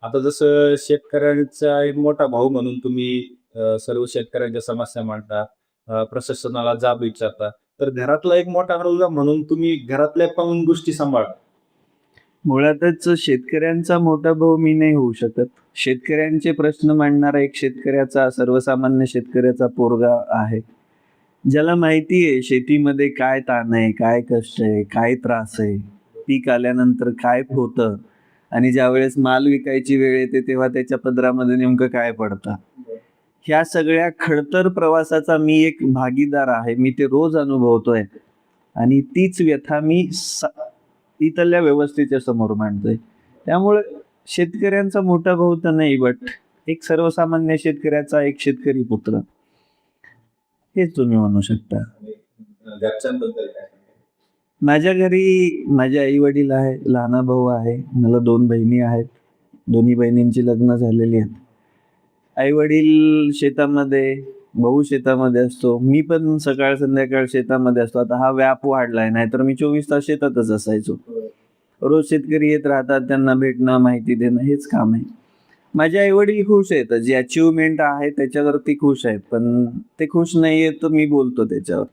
आता जसं शेतकऱ्यांचा एक मोठा भाऊ म्हणून तुम्ही सर्व शेतकऱ्यांच्या समस्या मांडता, प्रशासनाला जाब विचारता. तर घरातला एक मोठा मुलगा म्हणून तुम्ही घरातल्या पण गोष्टी सांभाळता. मुळातच शेतकऱ्यांचा मोठा भाऊ मी नाही होऊ शकत. शेतकऱ्यांचे प्रश्न मांडणारा एक शेतकऱ्याचा, सर्वसामान्य शेतकऱ्याचा पोरगा आहे. ज्याला माहिती आहे शेतीमध्ये काय ताण आहे, काय कष्ट आहे, काय त्रास आहे, पीक आल्यानंतर काय होतं आणि ज्यावेळेस माल विकायची वेळ येते तेव्हा त्याच्या पदरामध्ये नेमकं काय पडतं. ह्या सगळ्या खडतर प्रवासाचा मी एक भागीदार आहे. मी ते रोज अनुभवतोय आणि तीच व्यथा मी इथल्या व्यवस्थेच्या समोर मांडतोय. त्यामुळे शेतकऱ्यांचा मोठा भाऊ तर नाही, बट एक सर्वसामान्य शेतकऱ्याचा एक शेतकरी पुत्र, हेच तुम्ही म्हणू शकता. घरच्यांबद्दल काय? माझ्या घरी माझे आई वडील आहे, लहाना भाऊ आहे, मला 2 बहिणी आहेत. दोन्ही बहिणींची लग्न झालेली आहेत. आई वडील शेतामध्ये, भाऊ शेतामध्ये असतो, मी पण सकाळ संध्याकाळ शेतामध्ये असतो. आता हा व्याप वाढलाय, नाहीतर मी 24 तास शेतातच असायचो. रोज शेतकरी येत राहतात, त्यांना भेटणं, माहिती देणं हेच काम आहे. माझे आई वडील खुश आहेत, जी अचिव्हमेंट आहे त्याच्यावरती खुश आहेत, पण ते खुश नाहीयेत तर मी बोलतो त्याच्यावर.